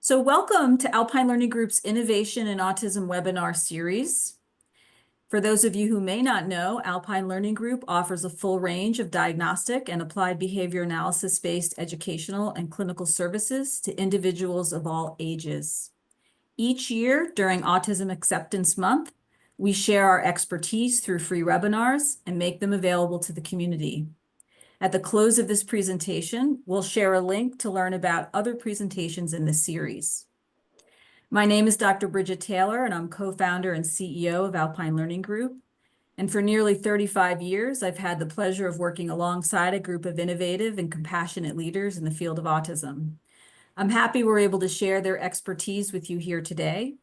So welcome to Alpine Learning Group's Innovation in Autism webinar series. For those of you who may not know, Alpine Learning Group offers a full range of diagnostic and applied behavior analysis-based educational and clinical services to individuals of all ages. Each year during Autism Acceptance Month, we share our expertise through free webinars and make them available to the community. At the close of this presentation, we'll share a link to learn about other presentations in this series. My name is Dr. Bridget Taylor, and I'm co-founder and CEO of Alpine Learning Group. And for nearly 35 years, I've had the pleasure of working alongside a group of innovative and compassionate leaders in the field of autism. I'm happy we're able to share their expertise with you here today.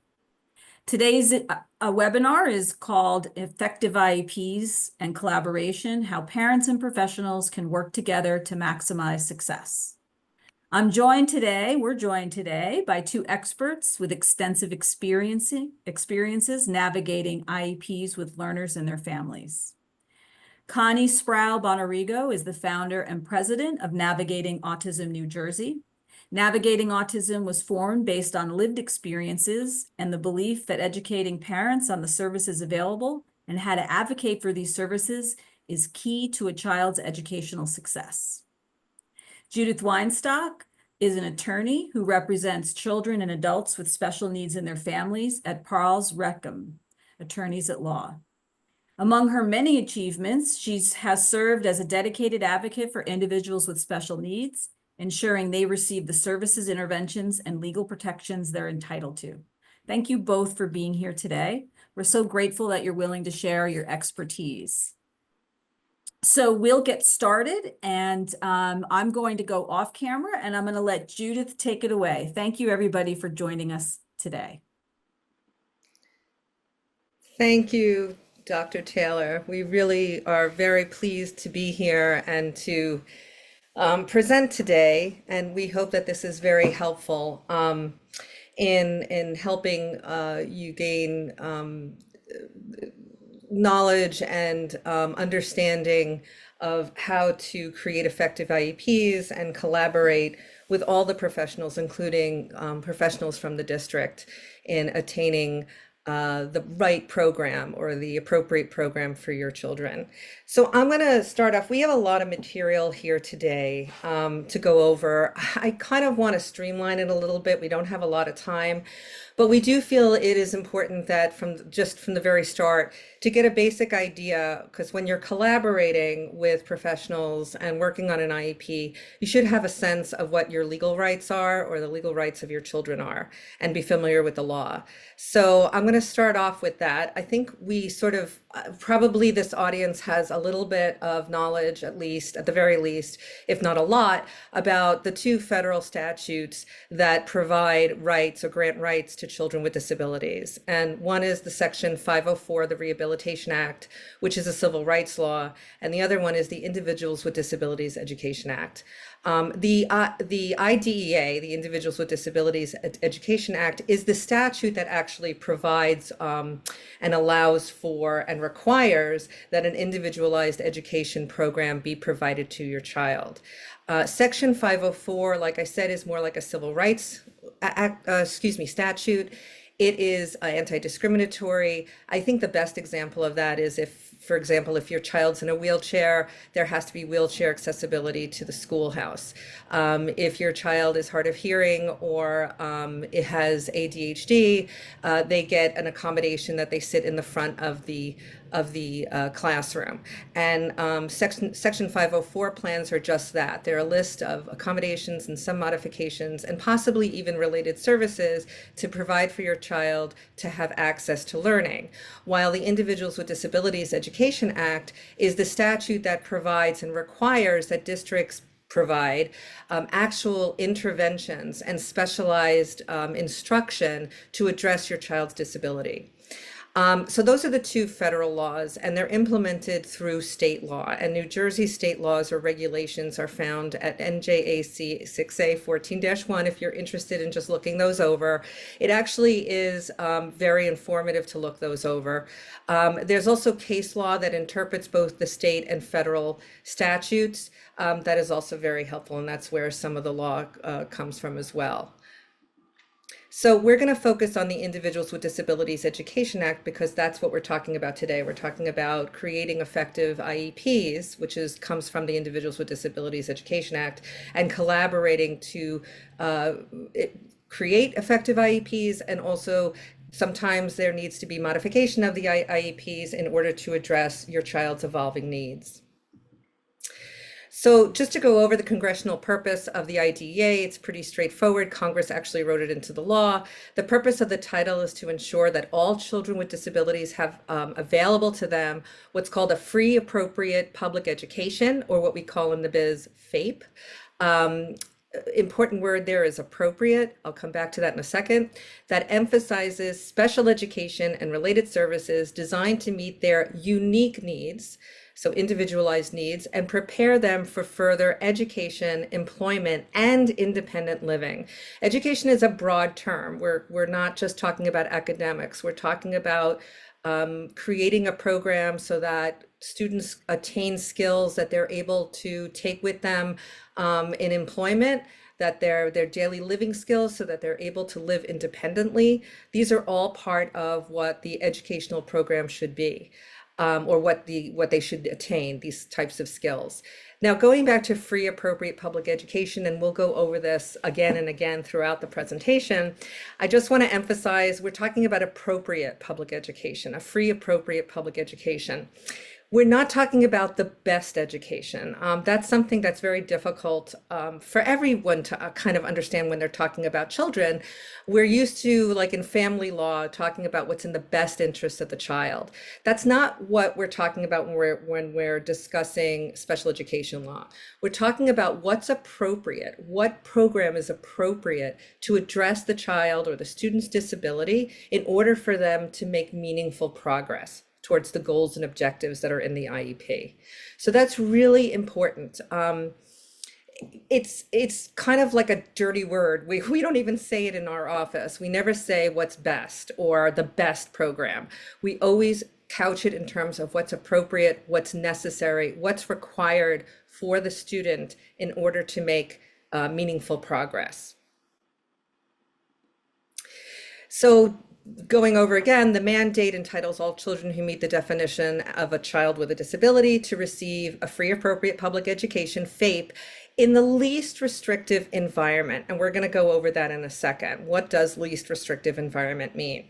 Today's webinar is called Effective IEPs and Collaboration, How Parents and Professionals Can Work Together to Maximize Success. We're joined today by two experts with extensive experiences navigating IEPs with learners and their families. Connie Sproul Bonarigo is the founder and president of Navigating Autism New Jersey. Navigating Autism was formed based on lived experiences and the belief that educating parents on the services available and how to advocate for these services is key to a child's educational success. Judith Weinstock is an attorney who represents children and adults with special needs in their families at Parles Attorneys at Law. Among her many achievements, she has served as a dedicated advocate for individuals with special needs, ensuring they receive the services, interventions, and legal protections they're entitled to. Thank you both for being here today. We're so grateful that you're willing to share your expertise. So we'll get started, and I'm going to go off camera, and I'm going to let Judith take it away. Thank you, everybody, for joining us today. Thank you, Dr. Taylor. We really are very pleased to be here and to present today, and we hope that this is very helpful in helping you gain knowledge and understanding of how to create effective IEPs and collaborate with all the professionals, including professionals from the district, in attaining the right program or the appropriate program for your children. So I'm going to start off. We have a lot of material here today to go over. I kind of want to streamline it a little bit. We don't have a lot of time, but we do feel it is important that from the very start to get a basic idea, because when you're collaborating with professionals and working on an IEP, you should have a sense of what your legal rights are or the legal rights of your children are and be familiar with the law. So I'm going to start off with that. I think we sort of probably this audience has a little bit of knowledge, at the very least, if not a lot, about the two federal statutes that provide rights or grant rights to children with disabilities. And one is the Section 504, the Rehabilitation Act, which is a civil rights law, and the other one is the Individuals with Disabilities Education Act. The IDEA, the Individuals with Disabilities Education Act, is the statute that actually provides and allows for and requires that an individualized education program be provided to your child. Section 504, like I said, is more like a civil rights statute. It is anti-discriminatory. I think the best example of that is for example, if your child's in a wheelchair, there has to be wheelchair accessibility to the schoolhouse. If your child is hard of hearing or it has ADHD, they get an accommodation that they sit in the front of the classroom. And Section 504 plans are just that. They're a list of accommodations and some modifications and possibly even related services to provide for your child to have access to learning. While the Individuals with Disabilities Education Act is the statute that provides and requires that districts provide actual interventions and specialized instruction to address your child's disability. So those are the two federal laws, and they're implemented through state law. And New Jersey state laws or regulations are found at NJAC 6A 14-1 if you're interested in just looking those over. It actually is very informative to look those over. There's also case law that interprets both the state and federal statutes. That is also very helpful, and that's where some of the law comes from as well. So we're going to focus on the Individuals with Disabilities Education Act because that's what we're talking about today. We're talking about creating effective IEPs, which comes from the Individuals with Disabilities Education Act, and collaborating to create effective IEPs, and also sometimes there needs to be modification of the IEPs in order to address your child's evolving needs. So just to go over the congressional purpose of the IDEA, it's pretty straightforward. Congress actually wrote it into the law. The purpose of the title is to ensure that all children with disabilities have available to them what's called a free, appropriate public education, or what we call in the biz FAPE. Important word there is appropriate. I'll come back to that in a second. That emphasizes special education and related services designed to meet their unique needs, so individualized needs, and prepare them for further education, employment, and independent living. Education is a broad term. We're not just talking about academics. We're talking about creating a program so that students attain skills that they're able to take with them in employment, that their daily living skills, so that they're able to live independently. These are all part of what the educational program should be. Or what they should attain, these types of skills. Now, going back to free, appropriate public education, and we'll go over this again and again throughout the presentation, I just want to emphasize we're talking about appropriate public education, a free, appropriate public education. We're not talking about the best education. That's something that's very difficult for everyone to kind of understand when they're talking about children. We're used to, like in family law, talking about what's in the best interest of the child. That's not what we're talking about when we're discussing special education law. We're talking about what's appropriate, what program is appropriate to address the child or the student's disability in order for them to make meaningful progress towards the goals and objectives that are in the IEP. So that's really important. It's kind of like a dirty word. We don't even say it in our office. We never say what's best or the best program. We always couch it in terms of what's appropriate, what's necessary, what's required for the student in order to make meaningful progress. So going over again, the mandate entitles all children who meet the definition of a child with a disability to receive a free, appropriate public education, FAPE, in the least restrictive environment. And we're going to go over that in a second. What does least restrictive environment mean?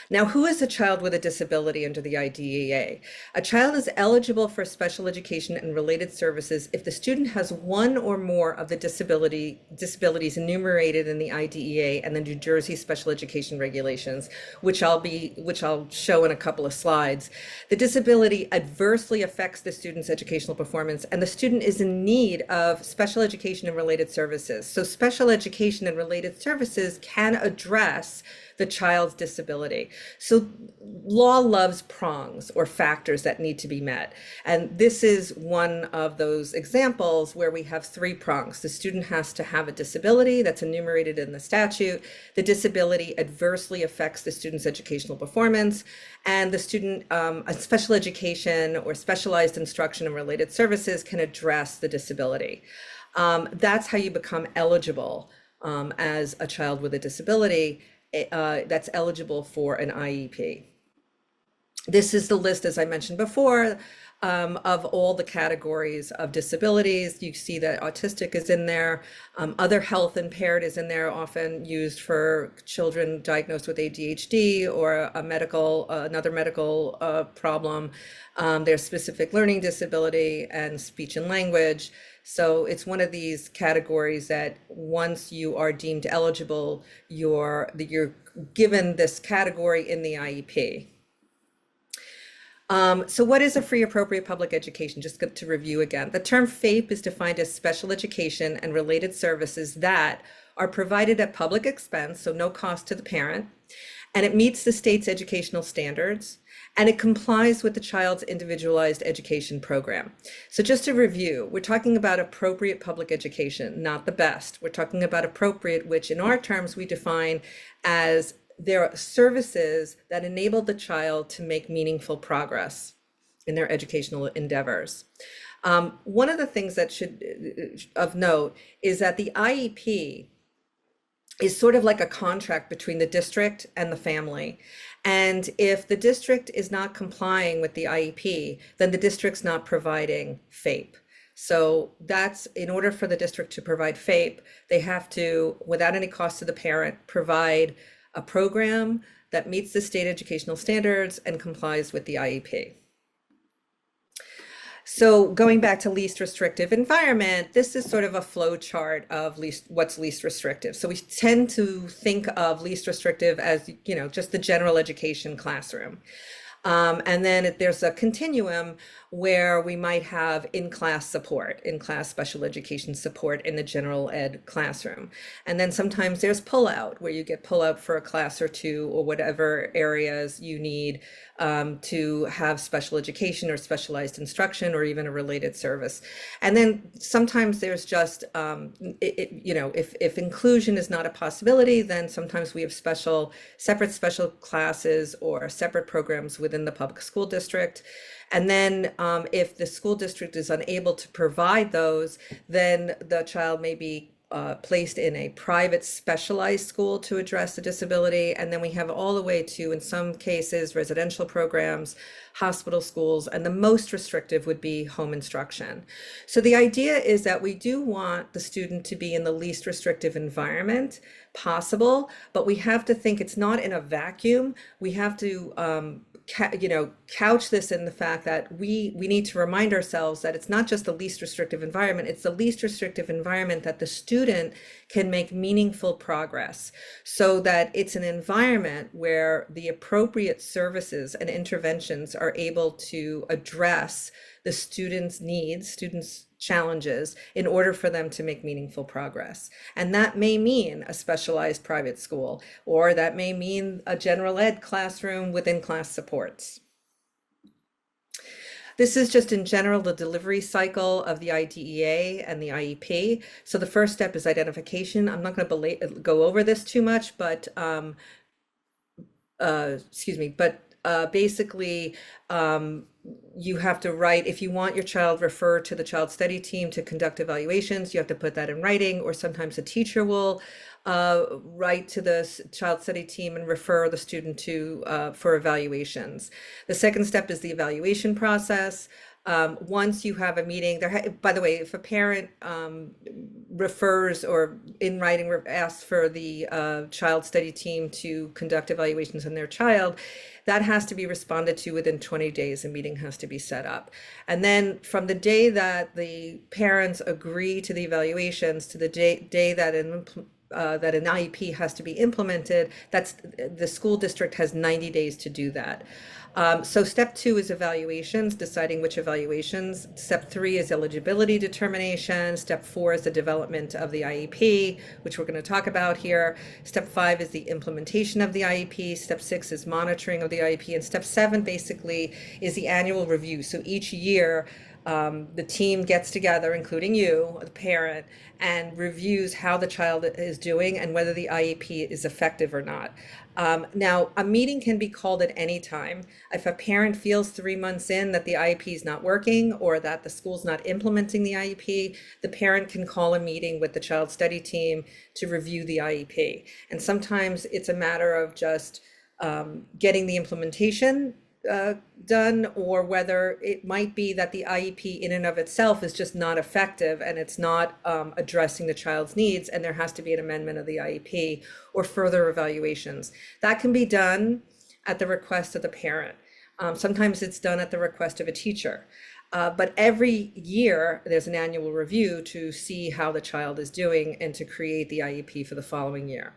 Now, who is a child with a disability under the IDEA? A child is eligible for special education and related services if the student has one or more of the disabilities enumerated in the IDEA and the New Jersey Special Education Regulations, which I'll show in a couple of slides. The disability adversely affects the student's educational performance, and the student is in need of special education and related services. So special education and related services can address the child's disability. So law loves prongs or factors that need to be met. And this is one of those examples where we have three prongs. The student has to have a disability that's enumerated in the statute. The disability adversely affects the student's educational performance, and the student, a special education or specialized instruction and related services can address the disability. That's how you become eligible as a child with a disability that's eligible for an IEP. This is the list, as I mentioned before, of all the categories of disabilities. You see that autistic is in there. Other health impaired is in there, often used for children diagnosed with ADHD or another medical problem. There's specific learning disability and speech and language. So it's one of these categories that once you are deemed eligible, you're given this category in the IEP. So what is a free, appropriate public education? Just to review again, the term FAPE is defined as special education and related services that are provided at public expense, so no cost to the parent, and it meets the state's educational standards, and it complies with the child's individualized education program. So just to review, we're talking about appropriate public education, not the best. We're talking about appropriate, which in our terms we define as there are services that enable the child to make meaningful progress in their educational endeavors. One of the things that should of note is that the IEP is sort of like a contract between the district and the family. And if the district is not complying with the IEP, then the district's not providing FAPE. So that's, in order for the district to provide FAPE, they have to, without any cost to the parent, provide a program that meets the state educational standards and complies with the IEP. So going back to least restrictive environment, this is sort of a flow chart of what's least restrictive. So we tend to think of least restrictive as, you know, just the general education classroom. And then there's a continuum where we might have in-class support, in-class special education support in the general ed classroom. And then sometimes there's pull-out, where you get pull-out for a class or two or whatever areas you need to have special education or specialized instruction or even a related service. And then sometimes there's just, you know, if inclusion is not a possibility, then sometimes we have separate special classes or separate programs within the public school district. And then if the school district is unable to provide those, then the child may be placed in a private specialized school to address the disability. And then we have all the way to, in some cases, residential programs, hospital schools, and the most restrictive would be home instruction. So the idea is that we do want the student to be in the least restrictive environment possible, but we have to think it's not in a vacuum. We have to couch this in the fact that we need to remind ourselves that it's not just the least restrictive environment, it's the least restrictive environment that the student can make meaningful progress, so that it's an environment where the appropriate services and interventions are able to address the students' needs, students' challenges, in order for them to make meaningful progress. And that may mean a specialized private school, or that may mean a general ed classroom with in-class supports. This is just in general the delivery cycle of the IDEA and the IEP. So the first step is identification. I'm not going to go over this too much, but basically, you have to write, if you want your child referred to the child study team to conduct evaluations, you have to put that in writing, or sometimes a teacher will write to the child study team and refer the student to for evaluations. The second step is the evaluation process. Once you have a meeting, by the way, if a parent refers or in writing asks for the child study team to conduct evaluations on their child, that has to be responded to within 20 days. A meeting has to be set up. And then from the day that the parents agree to the evaluations to the day that an IEP has to be implemented, that's the school district has 90 days to do that. So step 2 is evaluations, deciding which evaluations. Step 3 is eligibility determination. Step 4 is the development of the IEP, which we're going to talk about here. Step 5 is the implementation of the IEP. Step 6 is monitoring of the IEP. And step 7 basically is the annual review. So each year, the team gets together, including you, the parent, and reviews how the child is doing and whether the IEP is effective or not. Now, a meeting can be called at any time. If a parent feels 3 months in that the IEP is not working or that the school's not implementing the IEP, the parent can call a meeting with the child study team to review the IEP. And sometimes it's a matter of just getting the implementation done, or whether it might be that the IEP in and of itself is just not effective and it's not addressing the child's needs, and there has to be an amendment of the IEP or further evaluations. That can be done at the request of the parent. Sometimes it's done at the request of a teacher. But every year there's an annual review to see how the child is doing and to create the IEP for the following year.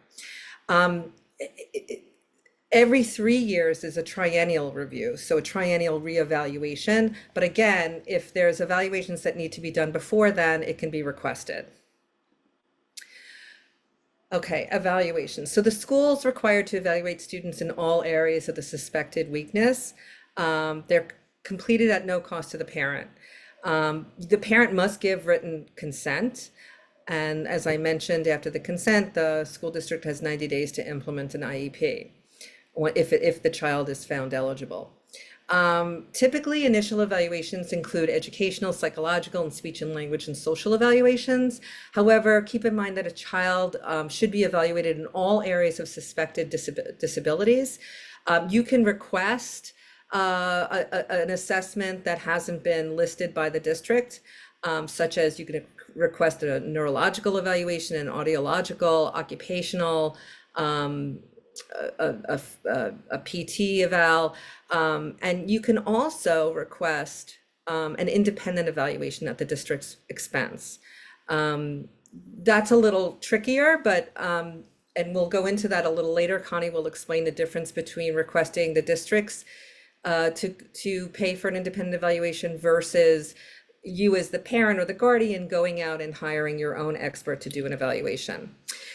Every 3 years is a triennial review, so a triennial reevaluation. But again, if there's evaluations that need to be done before then, it can be requested. Okay, evaluations. So the school's required to evaluate students in all areas of the suspected weakness. They're completed at no cost to the parent. The parent must give written consent. And as I mentioned, after the consent, the school district has 90 days to implement an IEP if the child is found eligible. Typically, initial evaluations include educational, psychological, and speech and language and social evaluations. However, keep in mind that a child should be evaluated in all areas of suspected disabilities. You can request an assessment that hasn't been listed by the district, such as you can request a neurological evaluation, an audiological, occupational, a PT eval, and you can also request an independent evaluation at the district's expense. That's a little trickier, but and we'll go into that a little later. Connie will explain the difference between requesting the districts to pay for an independent evaluation versus you as the parent or the guardian going out and hiring your own expert to do an evaluation.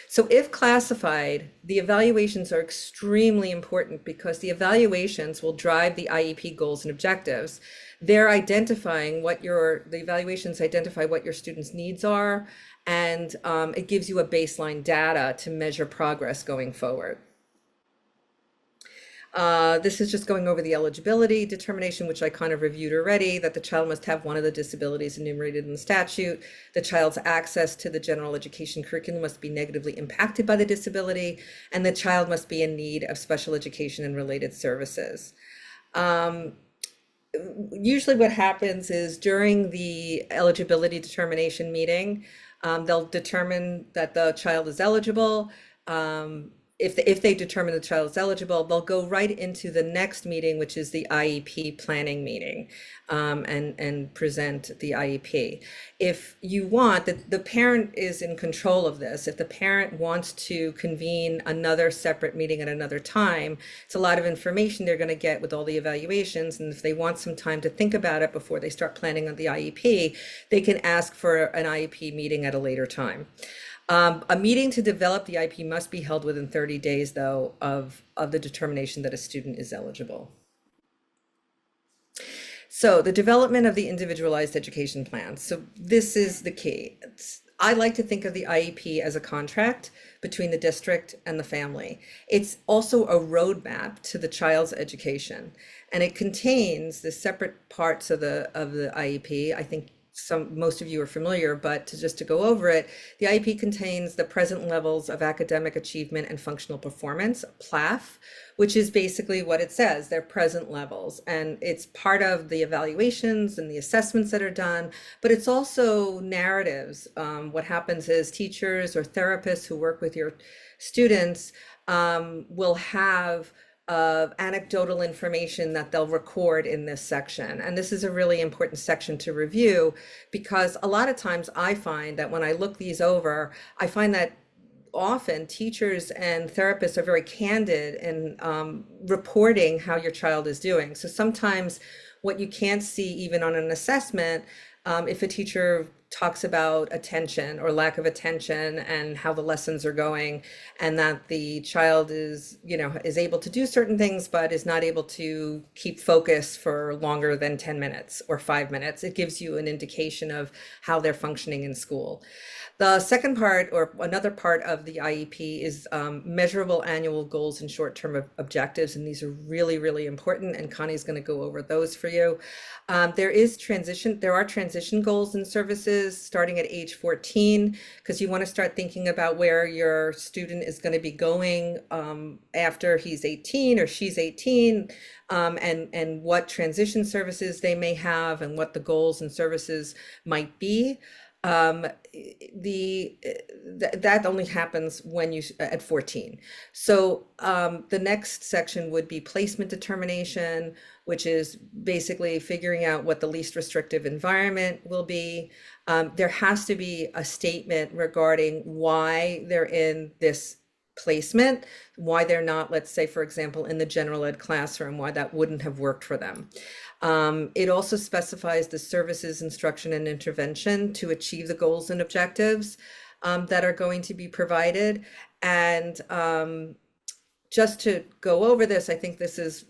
So if classified, the evaluations are extremely important because the evaluations will drive the IEP goals and objectives. They're identifying the evaluations identify what your students' needs are, and it gives you a baseline data to measure progress going forward. This is just going over the eligibility determination, which I kind of reviewed already, that the child must have one of the disabilities enumerated in the statute. The child's access to the general education curriculum must be negatively impacted by the disability, and the child must be in need of special education and related services. Usually what happens is during the eligibility determination meeting, they'll determine that the child is eligible. If they determine the child is eligible, they'll go right into the next meeting, which is the IEP planning meeting, and present the IEP. If you want, the parent is in control of this. If the parent wants to convene another separate meeting at another time, it's a lot of information they're going to get with all the evaluations. And if they want some time to think about it before they start planning on the IEP, they can ask for an IEP meeting at a later time. A meeting to develop the IEP must be held within 30 days, though, of the determination that a student is eligible. So the development of the individualized education plan. So this is the key. I like to think of the IEP as a contract between the district and the family. It's also a roadmap to the child's education, and it contains the separate parts of the IEP. I think most of you are familiar, but just to go over it, the IEP contains the present levels of academic achievement and functional performance, PLAF, which is basically what it says, their present levels. And it's part of the evaluations and the assessments that are done, but it's also narratives. What happens is teachers or therapists who work with your students will have anecdotal information that they'll record in this section. And this is a really important section to review because a lot of times I find that when I look these over, I find that often teachers and therapists are very candid in reporting how your child is doing. So sometimes what you can't see even on an assessment, if a teacher talks about attention or lack of attention and how the lessons are going, and that the child is able to do certain things but is not able to keep focus for longer than 10 minutes or 5 minutes, it gives you an indication of how they're functioning in school. The second part, or another part of the IEP, is measurable annual goals and short-term objectives, and these are really, really important, and Connie's going to go over those for you. There are transition goals and services starting at age 14, because you want to start thinking about where your student is going to be going after he's 18 or she's 18, and what transition services they may have and what the goals and services might be. That only happens when you at 14. So the next section would be placement determination, which is basically figuring out what the least restrictive environment will be. There has to be a statement regarding why they're in this placement, why they're not, let's say, for example, in the general ed classroom, why that wouldn't have worked for them. It also specifies the services, instruction, and intervention to achieve the goals and objectives that are going to be provided. And just to go over this, I think this is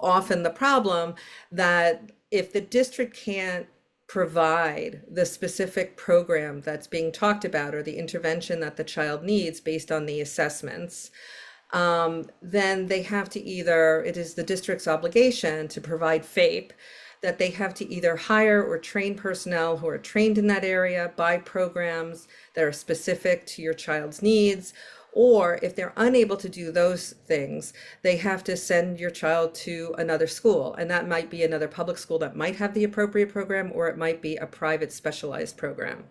often the problem, that if the district can't provide the specific program that's being talked about or the intervention that the child needs based on the assessments, then they have to either, it is the district's obligation to provide FAPE, that they have to either hire or train personnel who are trained in that area, buy programs that are specific to your child's needs, or if they're unable to do those things, they have to send your child to another school. And that might be another public school that might have the appropriate program, or it might be a private specialized program.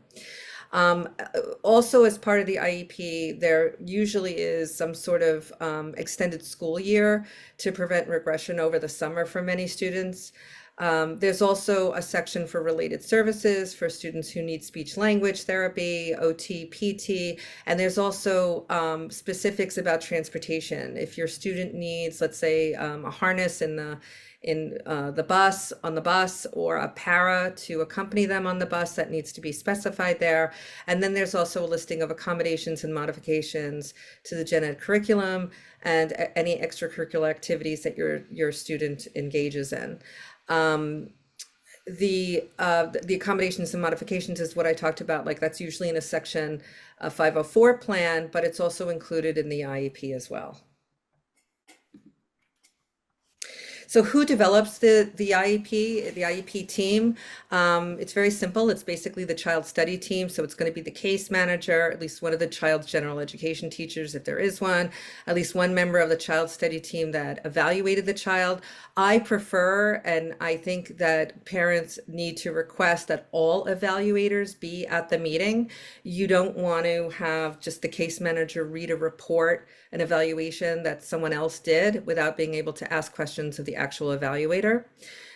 Also, as part of the IEP, there usually is some sort of extended school year to prevent regression over the summer for many students. There's also a section for related services for students who need speech language therapy, OT, PT, and there's also specifics about transportation. If your student needs, let's say, a harness in the bus, on the bus, or a para to accompany them on the bus, that needs to be specified there. And then there's also a listing of accommodations and modifications to the gen ed curriculum and any extracurricular activities that your student engages in. The accommodations and modifications is what I talked about, like that's usually in a section 504 plan, but it's also included in the IEP as well. So who develops the IEP, the IEP team? It's very simple. It's basically the child study team. So it's going to be the case manager, at least one of the child's general education teachers, if there is one, at least one member of the child study team that evaluated the child. I prefer, and I think that parents need to request that all evaluators be at the meeting. You don't want to have just the case manager read a report, an evaluation that someone else did without being able to ask questions of the actual evaluator.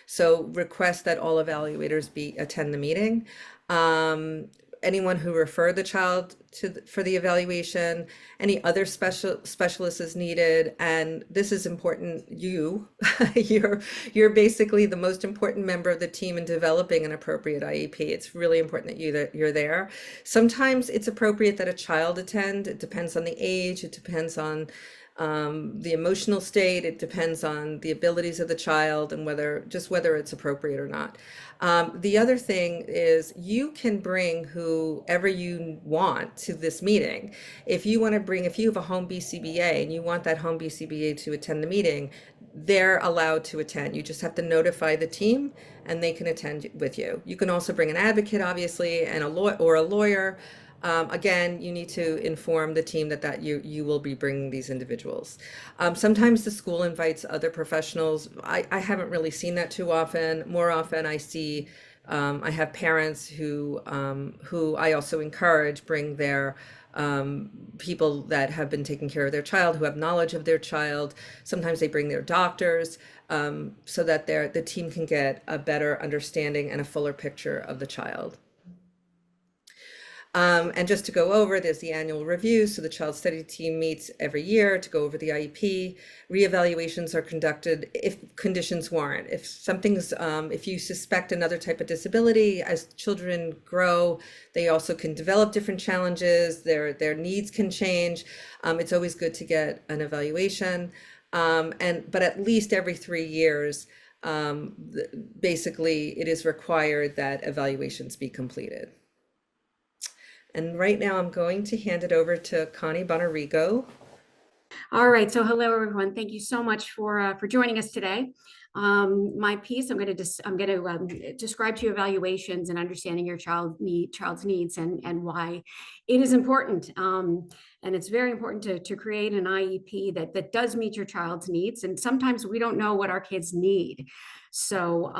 So request that all evaluators attend the meeting. Anyone who referred the child for the evaluation, any other specialists is needed, and this is important. You're basically the most important member of the team in developing an appropriate IEP. It's really important that you're there. Sometimes it's appropriate that a child attend. It depends on the age. It depends on the emotional state. It depends on the abilities of the child and whether it's appropriate or not. The other thing is you can bring whoever you want to this meeting. If you have a home BCBA and you want that home BCBA to attend the meeting, they're allowed to attend. You just have to notify the team and they can attend with you. You can also bring an advocate, obviously, and a lawyer. Again, you need to inform the team that you will be bringing these individuals. Sometimes the school invites other professionals. I haven't really seen that too often. More often I have parents who I also encourage bring their people that have been taking care of their child, who have knowledge of their child. Sometimes they bring their doctors so that the team can get a better understanding and a fuller picture of the child. And just to go over, there's the annual review. So the child study team meets every year to go over the IEP. Reevaluations are conducted if conditions warrant. If you suspect another type of disability, as children grow, they also can develop different challenges. Their needs can change. It's always good to get an evaluation. But at least every 3 years, basically, it is required that evaluations be completed. And right now I'm going to hand it over to Connie Bonarigo. All right, so hello everyone. Thank you so much for joining us today. My piece, I'm going to describe to you evaluations and understanding your child's needs and why it is important. And it's very important to create an IEP that does meet your child's needs. And sometimes we don't know what our kids need. So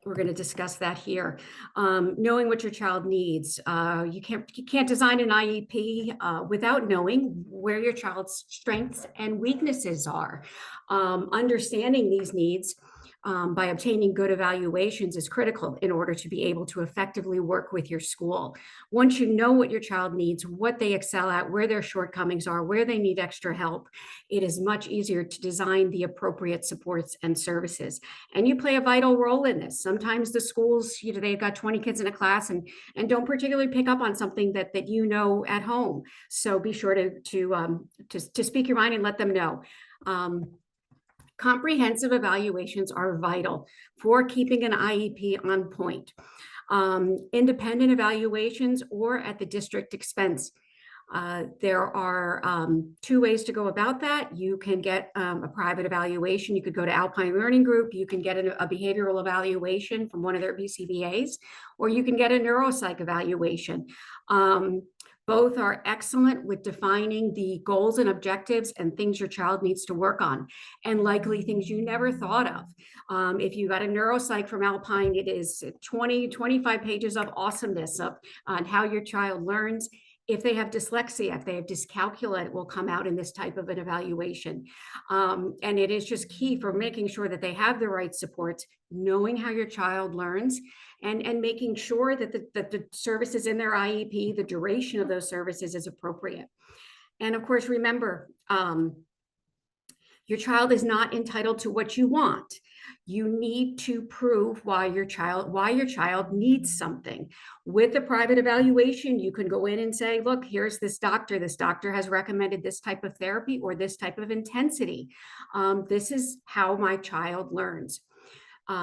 we're going to discuss that here. Knowing what your child needs. You can't design an IEP without knowing where your child's strengths and weaknesses are. Understanding these needs by obtaining good evaluations is critical in order to be able to effectively work with your school. Once you know what your child needs, what they excel at, where their shortcomings are, where they need extra help, it is much easier to design the appropriate supports and services. And you play a vital role in this. Sometimes the schools, they've got 20 kids in a class and don't particularly pick up on something that at home. So be sure to speak your mind and let them know. Comprehensive evaluations are vital for keeping an IEP on point. Independent evaluations or at the district expense. There are 2 ways to go about that. You can get a private evaluation. You could go to Alpine Learning Group. You can get a behavioral evaluation from one of their BCBAs, or you can get a neuropsych evaluation. Both are excellent with defining the goals and objectives and things your child needs to work on, and likely things you never thought of. If you got a neuropsych from Alpine, it is 25 pages of awesomeness on how your child learns. If they have dyslexia, if they have dyscalculia, it will come out in this type of an evaluation. And it is just key for making sure that they have the right supports, knowing how your child learns, and making sure that the services in their IEP, the duration of those services is appropriate. And of course, remember, your child is not entitled to what you want. You need to prove why your child needs something. With a private evaluation, you can go in and say, look, here's this doctor. This doctor has recommended this type of therapy or this type of intensity. This is how my child learns.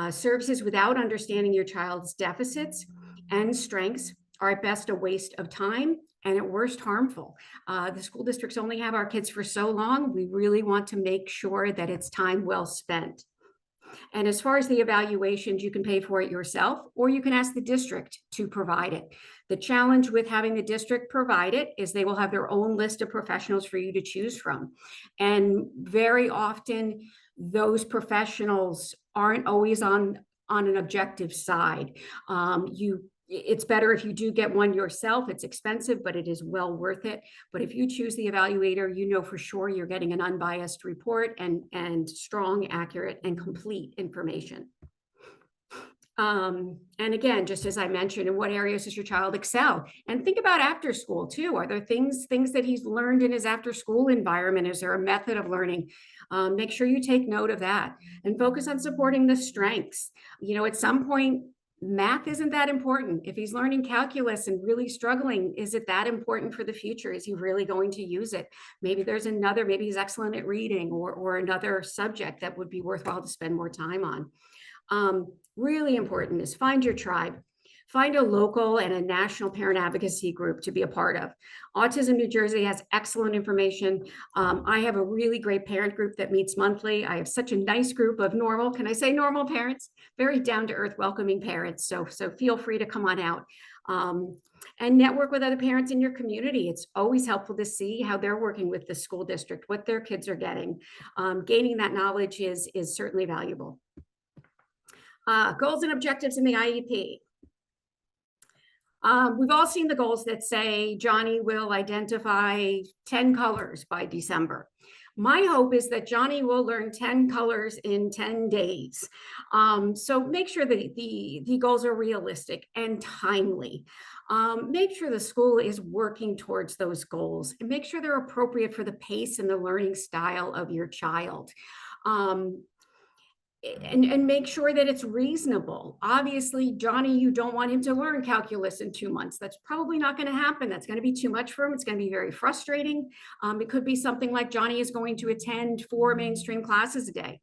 Services without understanding your child's deficits and strengths are at best a waste of time, and at worst harmful. The school districts only have our kids for so long. We really want to make sure that it's time well spent. And as far as the evaluations, you can pay for it yourself, or you can ask the district to provide it. The challenge with having the district provide it is they will have their own list of professionals for you to choose from. And very often, those professionals aren't always on an objective side. It's better if you do get one yourself. It's expensive, but it is well worth it. But if you choose the evaluator, you know for sure you're getting an unbiased report and strong, accurate, and complete information. And again, just as I mentioned, in what areas does your child excel? And think about after school too. Are there things that he's learned in his after school environment? Is there a method of learning? Make sure you take note of that and focus on supporting the strengths. At some point, math isn't that important. If he's learning calculus and really struggling, is it that important for the future? Is he really going to use it? Maybe he's excellent at reading or another subject that would be worthwhile to spend more time on. Really important is find your tribe. Find a local and a national parent advocacy group to be a part of. Autism New Jersey has excellent information. I have a really great parent group that meets monthly. I have such a nice group of normal parents, very down-to-earth, welcoming parents. So feel free to come on out and network with other parents in your community. It's always helpful to see how they're working with the school district, what their kids are getting. Gaining that knowledge is certainly valuable. Goals and objectives in the IEP. We've all seen the goals that say Johnny will identify 10 colors by December. My hope is that Johnny will learn 10 colors in 10 days. So make sure that the goals are realistic and timely. Make sure the school is working towards those goals and make sure they're appropriate for the pace and the learning style of your child. And make sure that it's reasonable. Obviously, Johnny, you don't want him to learn calculus in 2 months. That's probably not going to happen. That's going to be too much for him. It's going to be very frustrating. It could be something like Johnny is going to attend 4 mainstream classes a day.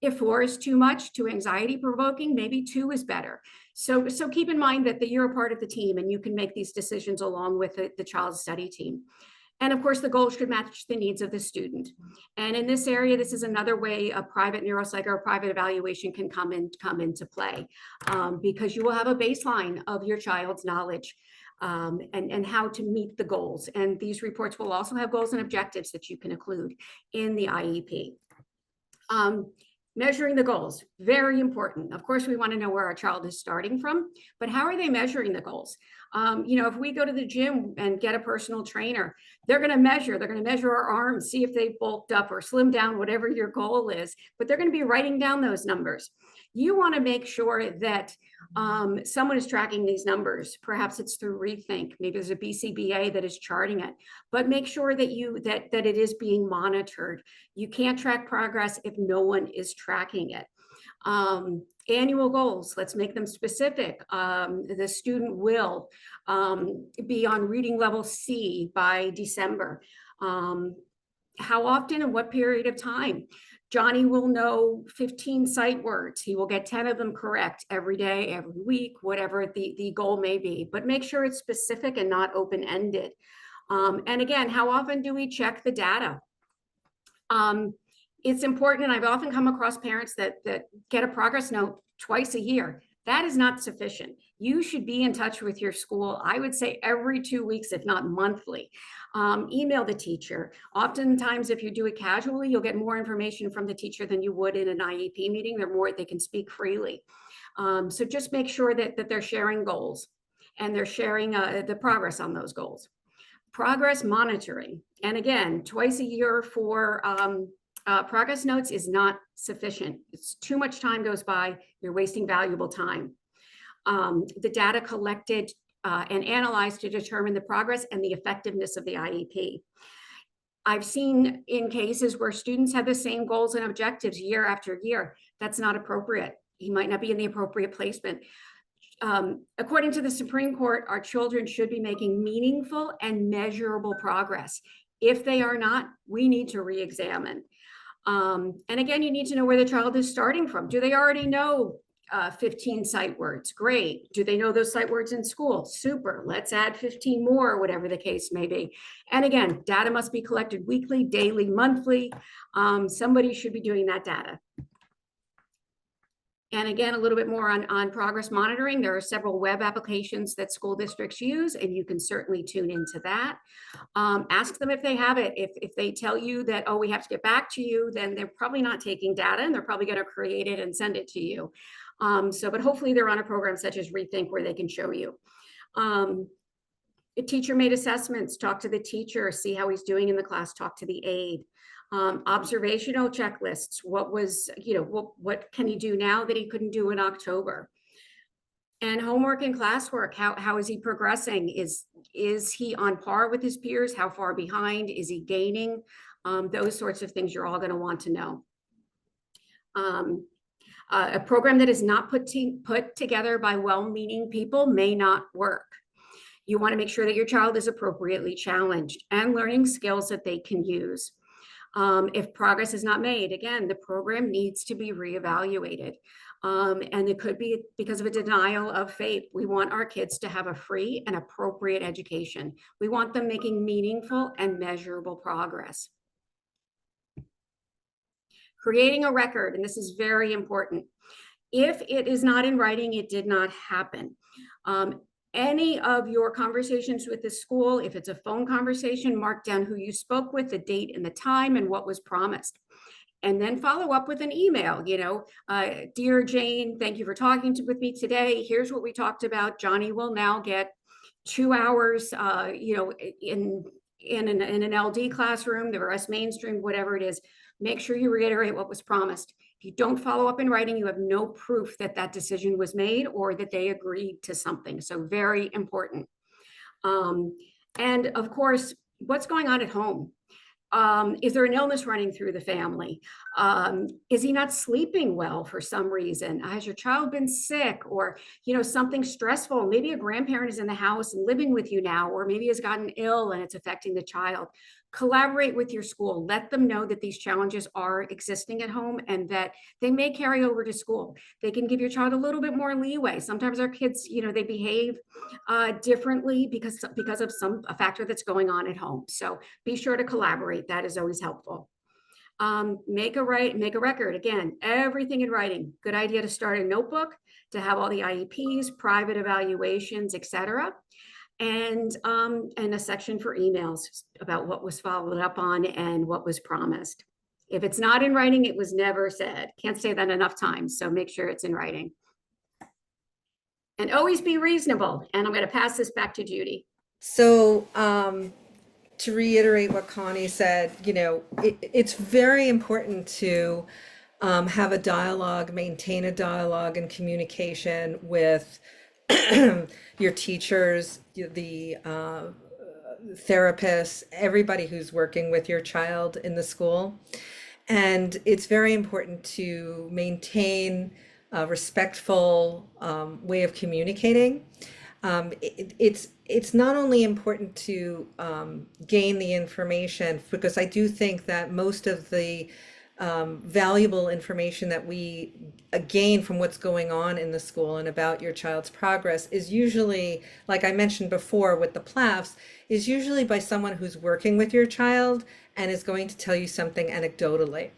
If 4 is too much, too anxiety provoking, maybe 2 is better. So keep in mind that you're a part of the team and you can make these decisions along with the child's study team. And of course, the goal should match the needs of the student. And in this area, this is another way a private neuropsych or a private evaluation can come into play because you will have a baseline of your child's knowledge and how to meet the goals. And these reports will also have goals and objectives that you can include in the IEP. Measuring the goals, very important. Of course, we want to know where our child is starting from, but how are they measuring the goals? If we go to the gym and get a personal trainer, they're going to measure our arms, see if they've bulked up or slimmed down, whatever your goal is, but they're going to be writing down those numbers. You want to make sure that someone is tracking these numbers. Perhaps it's through Rethink. Maybe there's a BCBA that is charting it, but make sure that that it is being monitored. You can't track progress if no one is tracking it. Annual goals, let's make them specific. The student will be on reading level C by December. How often and what period of time? Johnny will know 15 sight words. He will get 10 of them correct every day, every week, whatever the goal may be, but make sure it's specific and not open-ended. And again, how often do we check the data? It's important, and I've often come across parents that get a progress note twice a year. That is not sufficient. You should be in touch with your school, I would say every 2 weeks, if not monthly. Email the teacher. Oftentimes, if you do it casually, you'll get more information from the teacher than you would in an IEP meeting. They can speak freely. So just make sure that they're sharing goals and they're sharing the progress on those goals. Progress monitoring. And again, twice a year for progress notes is not sufficient. It's too much time goes by. You're wasting valuable time. The data collected and analyzed to determine the progress and the effectiveness of the IEP. I've seen in cases where students have the same goals and objectives year after year. That's not appropriate. He might not be in the appropriate placement. According to the Supreme Court, our children should be making meaningful and measurable progress. If they are not, we need to re-examine. And again, you need to know where the child is starting from. Do they already know 15 sight words? Great. Do they know those sight words in school? Super. Let's add 15 more, whatever the case may be. And again, data must be collected weekly, daily, monthly. Somebody should be doing that data. And again, a little bit more on progress monitoring. There are several web applications that school districts use, and you can certainly tune into that. Ask them if they have it. If they tell you that, oh, we have to get back to you, then they're probably not taking data, and they're probably going to create it and send it to you. But hopefully they're on a program such as Rethink where they can show you. Teacher-made assessments, talk to the teacher, see how he's doing in the class, talk to the aide. Observational checklists. What can he do now that he couldn't do in October? And homework and classwork, how is he progressing? Is he on par with his peers? How far behind? Is he gaining? Those sorts of things you're all going to want to know. A program that is not put together by well-meaning people may not work. You want to make sure that your child is appropriately challenged and learning skills that they can use. If progress is not made, again, the program needs to be reevaluated. And it could be because of a denial of faith. We want our kids to have a free and appropriate education. We want them making meaningful and measurable progress. Creating a record, and this is very important. If it is not in writing, it did not happen. Any of your conversations with the school, if it's a phone conversation, mark down who you spoke with, the date and the time, and what was promised. And then follow up with an email, Dear Jane, thank you for talking with me today. Here's what we talked about. Johnny will now get 2 hours, in an LD classroom, the rest mainstream, whatever it is. Make sure you reiterate what was promised. If you don't follow up in writing, you have no proof that that decision was made or that they agreed to something. So very important. And of course, what's going on at home? Is there an illness running through the family? Is he not sleeping well for some reason? Has your child been sick or, something stressful? Maybe a grandparent is in the house and living with you now, or maybe has gotten ill and it's affecting the child. Collaborate with your school. Let them know that these challenges are existing at home and that they may carry over to school. They can give your child a little bit more leeway. Sometimes our kids, they behave differently because of a factor that's going on at home. So be sure to collaborate. That is always helpful. Make a record. Again, everything in writing. Good idea to start a notebook, to have all the IEPs, private evaluations, etc. And a section for emails about what was followed up on and what was promised. If it's not in writing, it was never said. Can't say that enough times, so make sure it's in writing. And always be reasonable. And I'm going to pass this back to Judy. So to reiterate what Connie said, it's very important to have a dialogue, maintain a dialogue and communication with your teachers, the therapists, everybody who's working with your child in the school. And it's very important to maintain a respectful way of communicating. It's not only important to gain the information, because I do think that most of the valuable information that we gain from what's going on in the school and about your child's progress is usually, like I mentioned before with the PLAFs, is usually by someone who's working with your child and is going to tell you something anecdotally.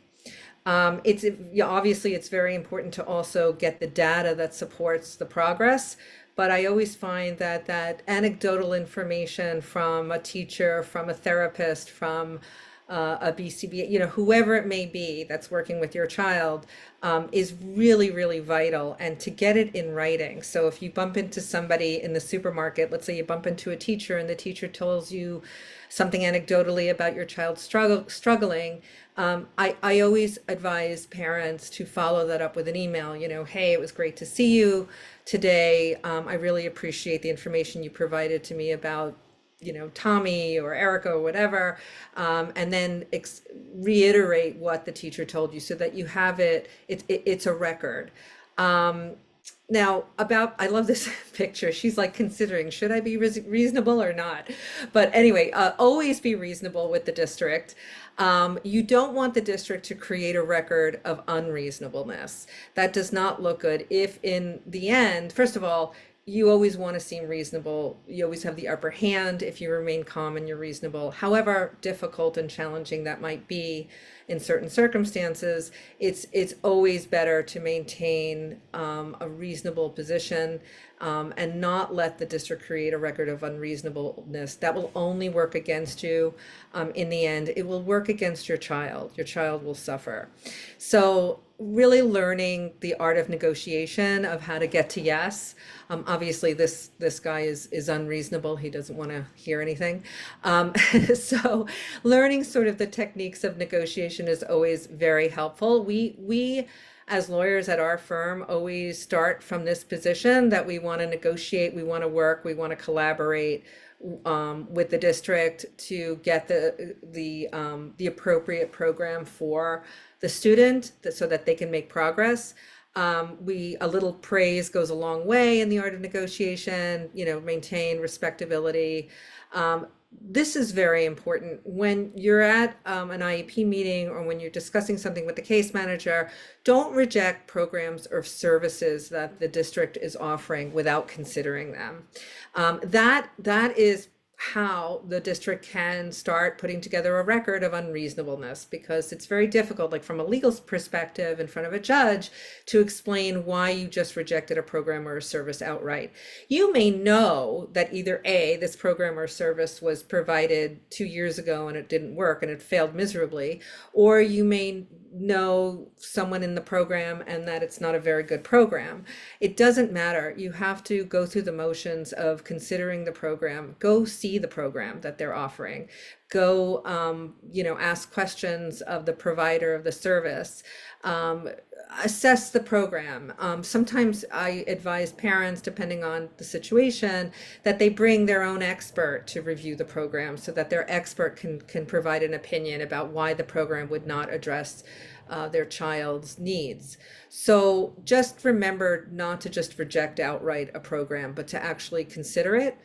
Obviously it's very important to also get the data that supports the progress, but I always find that anecdotal information from a teacher, from a therapist, from a BCBA, whoever it may be that's working with your child, is really, really vital, and to get it in writing. So if you bump into somebody in the supermarket, let's say you bump into a teacher and the teacher tells you something anecdotally about your child struggling, I always advise parents to follow that up with an email, hey, it was great to see you today. I really appreciate the information you provided to me about Tommy or Erica or whatever, and then reiterate what the teacher told you so that you have it's a record. Now I love this picture. She's like considering, should I be reasonable or not? But anyway, always be reasonable with the district. You don't want the district to create a record of unreasonableness. That does not look good. If in the end, first of all, you always want to seem reasonable. You always have the upper hand if you remain calm and you're reasonable. However difficult and challenging that might be in certain circumstances, it's always better to maintain a reasonable position and not let the district create a record of unreasonableness. That will only work against you. In the end, it will work against your child. Your child will suffer. So really learning the art of negotiation, of how to get to yes. Obviously this guy is unreasonable. He doesn't want to hear anything. So learning sort of the techniques of negotiation is always very helpful. We as lawyers at our firm always start from this position that we want to negotiate, we want to work, we want to collaborate with the district to get the appropriate program for the student so that they can make progress. A little praise goes a long way in the art of negotiation, maintain respectability. This is very important when you're at an IEP meeting or when you're discussing something with the case manager. Don't reject programs or services that the district is offering without considering them. That is how the district can start putting together a record of unreasonableness, because it's very difficult, like from a legal perspective in front of a judge, to explain why you just rejected a program or a service outright. You may know that either A, this program or service was provided 2 years ago and it didn't work and it failed miserably, or you may know someone in the program and that it's not a very good program. It doesn't matter. You have to go through the motions of considering the program. Go see the program that they're offering. Go, ask questions of the provider of the service. Assess the program. Sometimes I advise parents, depending on the situation, that they bring their own expert to review the program so that their expert can provide an opinion about why the program would not address their child's needs. So just remember not to just reject outright a program, but to actually consider it,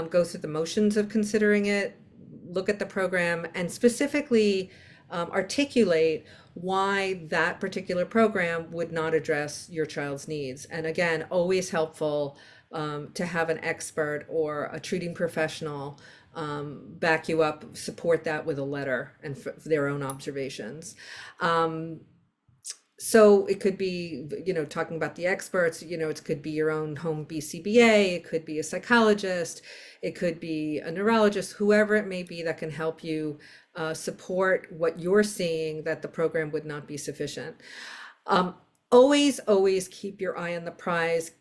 go through the motions of considering it, look at the program, and specifically articulate why that particular program would not address your child's needs. And again, always helpful to have an expert or a treating professional back you up, support that with a letter and their own observations. So it could be, talking about the experts, it could be your own home BCBA, it could be a psychologist, it could be a neurologist, whoever it may be that can help you support what you're seeing that the program would not be sufficient. Always keep your eye on the prize.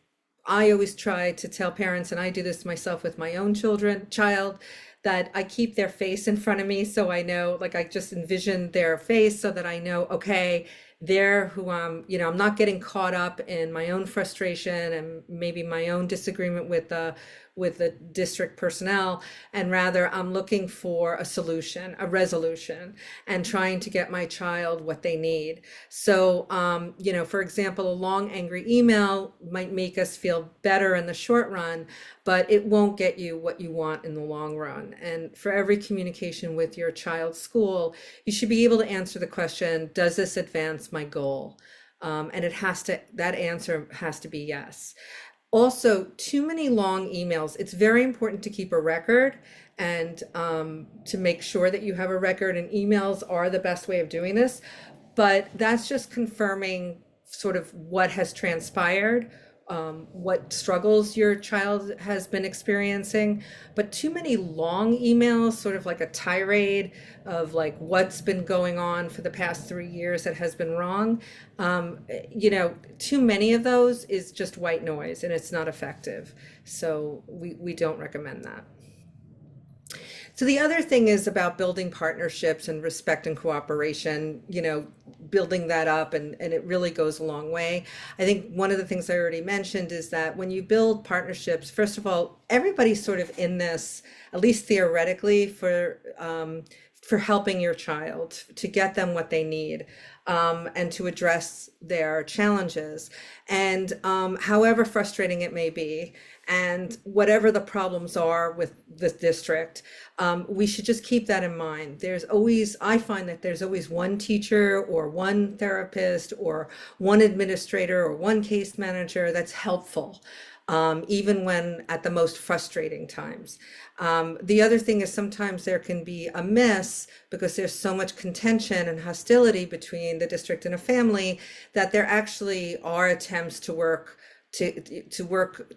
I always try to tell parents, and I do this myself with my own child, that I keep their face in front of me so I know, like I just envision their face so that I know, okay, they're who I'm not getting caught up in my own frustration and maybe my own disagreement with with the district personnel, and rather I'm looking for a solution, a resolution, and trying to get my child what they need. So, you know, for example, a long angry email might make us feel better in the short run, but it won't get you what you want in the long run. And for every communication with your child's school, you should be able to answer the question, does this advance my goal? And that answer has to be yes. Also, too many long emails. It's very important to keep a record and to make sure that you have a record, and emails are the best way of doing this. But that's just confirming sort of what has transpired, what struggles your child has been experiencing. But too many long emails, sort of like a tirade of like what's been going on for the past 3 years that has been wrong, you know, too many of those is just white noise and it's not effective. So we don't recommend that. So the other thing is about building partnerships and respect and cooperation, you know, building that up, and it really goes a long way. I think one of the things I already mentioned is that when you build partnerships, first of all, everybody's sort of in this, at least theoretically, for helping your child to get them what they need, and to address their challenges. And however frustrating it may be, and whatever the problems are with the district, we should just keep that in mind. I find that there's always one teacher or one therapist or one administrator or one case manager that's helpful, even when at the most frustrating times. The other thing is sometimes there can be a miss because there's so much contention and hostility between the district and a family that there actually are attempts to work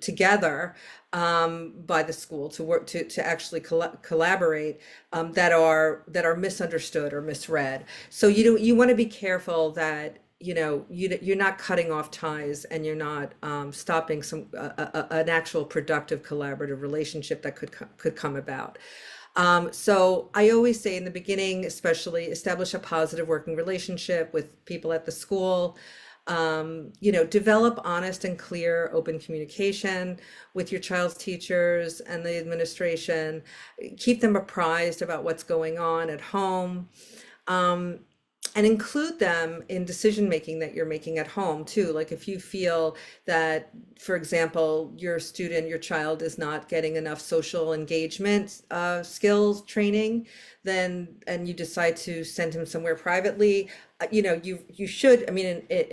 together by the school to actually collaborate, that are misunderstood or misread. So you want to be careful that you're not cutting off ties, and you're not stopping an actual productive collaborative relationship that could come about. So I always say in the beginning, especially, establish a positive working relationship with people at the school. Develop honest and clear, open communication with your child's teachers and the administration. Keep them apprised about what's going on at home. And include them in decision making that you're making at home too. Like if you feel that, for example, your child is not getting enough social engagement skills training, and you decide to send him somewhere privately, you should,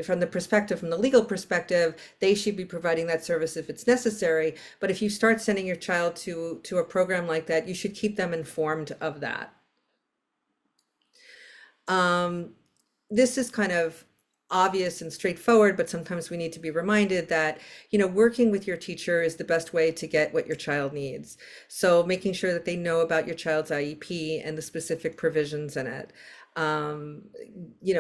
from the legal perspective, they should be providing that service if it's necessary. But if you start sending your child to a program like that, you should keep them informed of that. This is kind of obvious and straightforward, but sometimes we need to be reminded that, working with your teacher is the best way to get what your child needs. So making sure that they know about your child's IEP and the specific provisions in it.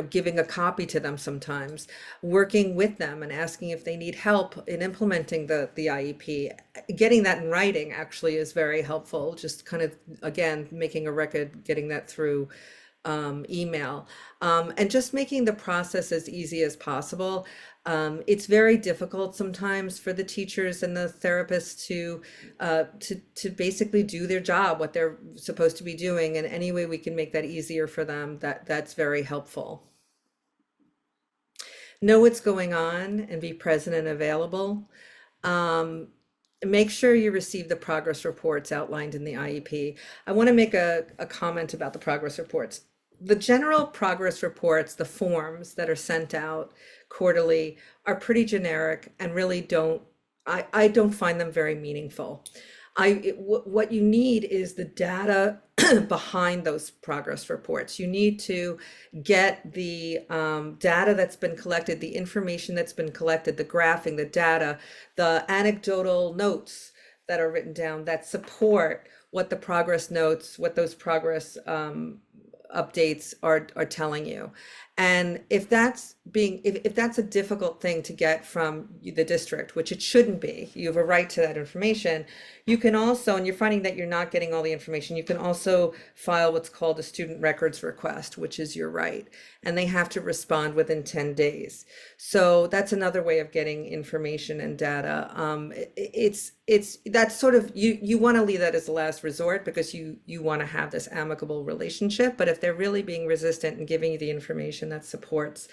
Giving a copy to them sometimes, working with them and asking if they need help in implementing the IEP. Getting that in writing actually is very helpful. Just kind of, again, making a record, getting that through email, and just making the process as easy as possible. It's very difficult sometimes for the teachers and the therapists to basically do their job, what they're supposed to be doing, and any way we can make that easier for them, that's very helpful. Know what's going on and be present and available. Make sure you receive the progress reports outlined in the IEP. I want to make a comment about the progress reports. The general progress reports, the forms that are sent out quarterly, are pretty generic and really I don't find them very meaningful. What you need is the data behind those progress reports. You need to get the data that's been collected, the information that's been collected, the graphing, the data, the anecdotal notes that are written down that support what the progress notes, what those progress updates are telling you. And if that's if that's a difficult thing to get from the district, which it shouldn't be, you have a right to that information. You can also, and you're finding that you're not getting all the information, you can also file what's called a student records request, which is your right. And they have to respond within 10 days. So that's another way of getting information and data. That's sort of, you want to leave that as the last resort because you want to have this amicable relationship. But if they're really being resistant and giving you the information that supports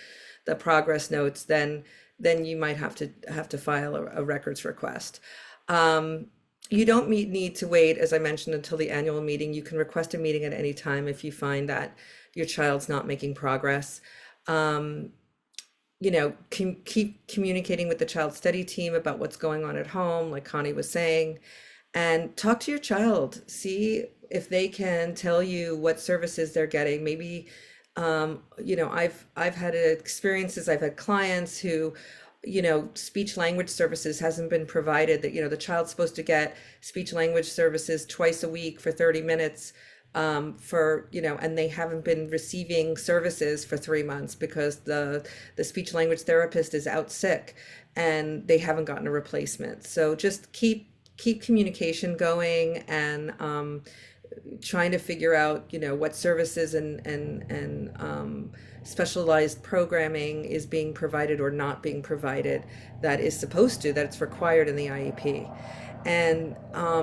the progress notes, then you might have to file a records request. You don't need to wait, as I mentioned, until the annual meeting. You can request a meeting at any time if you find that your child's not making progress. Keep communicating with the child study team about what's going on at home, like Connie was saying, and talk to your child. See if they can tell you what services they're getting. Maybe, I've had experiences, I've had clients who, speech language services hasn't been provided, that, the child's supposed to get speech language services twice a week for 30 minutes. And they haven't been receiving services for 3 months because the speech language therapist is out sick and they haven't gotten a replacement. So just keep communication going and trying to figure out, what services and specialized programming is being provided or not being provided that is supposed to, that it's required in the IEP. And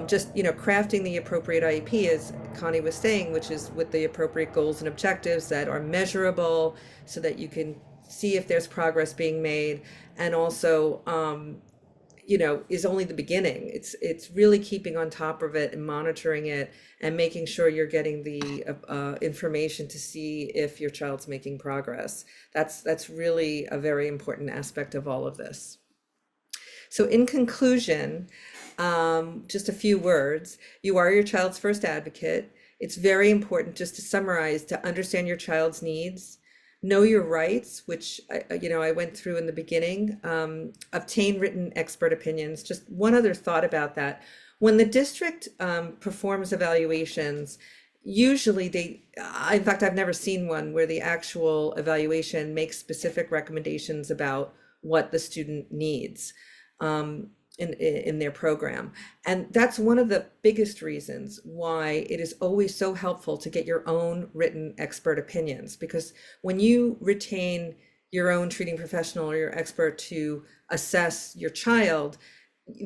just, crafting the appropriate IEP, as Connie was saying, which is with the appropriate goals and objectives that are measurable so that you can see if there's progress being made, and also, is only the beginning. It's really keeping on top of it and monitoring it and making sure you're getting the information to see if your child's making progress. That's really a very important aspect of all of this. So in conclusion, just a few words. You are your child's first advocate. It's very important, just to summarize, to understand your child's needs, know your rights, which I went through in the beginning, obtain written expert opinions. Just one other thought about that. When the district performs evaluations, usually in fact, I've never seen one where the actual evaluation makes specific recommendations about what the student needs. In their program. And that's one of the biggest reasons why it is always so helpful to get your own written expert opinions, because when you retain your own treating professional or your expert to assess your child,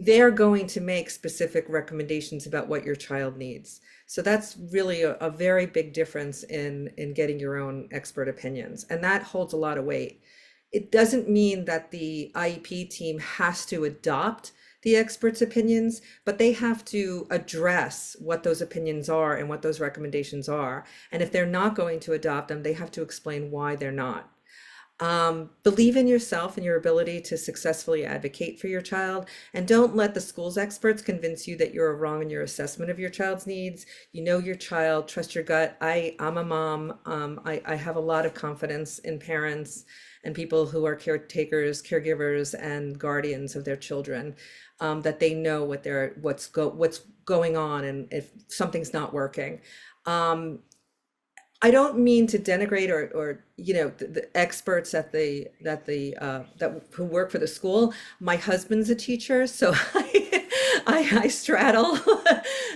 they're going to make specific recommendations about what your child needs. So that's really a very big difference in getting your own expert opinions. And that holds a lot of weight. It doesn't mean that the IEP team has to adopt the experts' opinions, but they have to address what those opinions are and what those recommendations are. And if they're not going to adopt them, they have to explain why they're not. Believe in yourself and your ability to successfully advocate for your child, and don't let the school's experts convince you that you're wrong in your assessment of your child's needs. You know your child, trust your gut. I'm a mom. I have a lot of confidence in parents and people who are caretakers, caregivers, and guardians of their children, that they know what's going on and if something's not working. I don't mean to denigrate or the experts that who work for the school. My husband's a teacher, so I straddle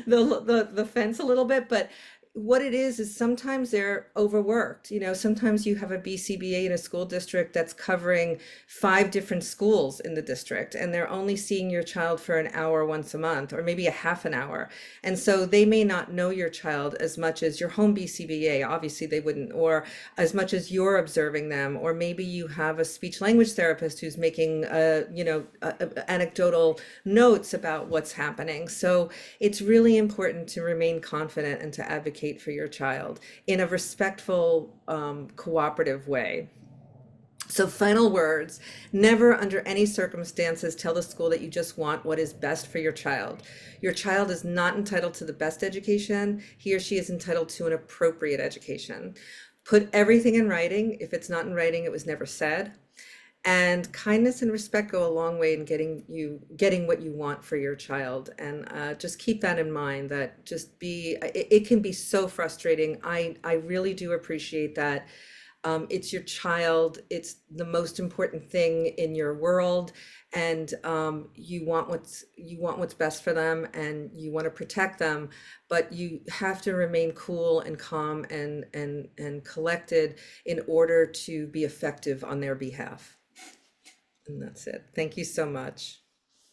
the fence a little bit, but what it is sometimes they're overworked. Sometimes you have a BCBA in a school district that's covering 5 different schools in the district, and they're only seeing your child for an hour once a month, or maybe a half an hour. And so they may not know your child as much as your home BCBA, obviously they wouldn't, or as much as you're observing them. Or maybe you have a speech language therapist who's making, anecdotal notes about what's happening. So it's really important to remain confident and to advocate for your child in a respectful, cooperative way. So final words: never under any circumstances tell the school that you just want what is best for your child. Your child is not entitled to the best education. He or she is entitled to an appropriate education. Put everything in writing. If it's not in writing, it was never said. And kindness and respect go a long way in getting what you want for your child. And just keep that in mind, that it can be so frustrating. I really do appreciate that It's your child. It's the most important thing in your world, and you want what's best for them, and you want to protect them, but you have to remain cool and calm and collected in order to be effective on their behalf. And that's it. Thank you so much.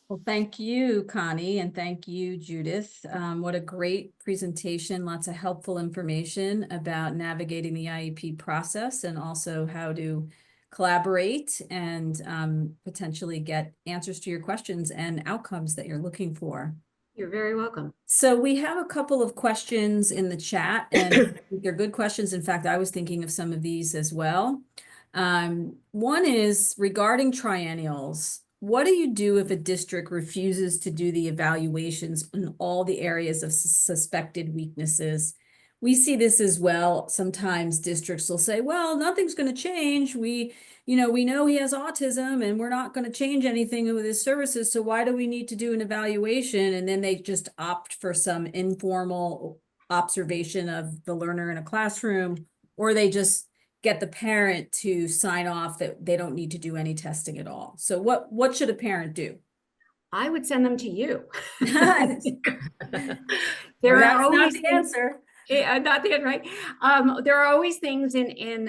Well, thank you, Connie, and thank you, Judith. What a great presentation, lots of helpful information about navigating the IEP process and also how to collaborate and potentially get answers to your questions and outcomes that you're looking for. You're very welcome. So we have a couple of questions in the chat, and they're good questions. In fact, I was thinking of some of these as well. One is regarding triennials. What do you do if a district refuses to do the evaluations in all the areas of suspected weaknesses? We see this as well. Sometimes districts will say, well, nothing's going to change. We know he has autism and we're not going to change anything with his services. So why do we need to do an evaluation? And then they just opt for some informal observation of the learner in a classroom, or they just get the parent to sign off that they don't need to do any testing at all. So what should a parent do? I would send them to you. That's There are not always the things, answer. not the end, right? There are always things in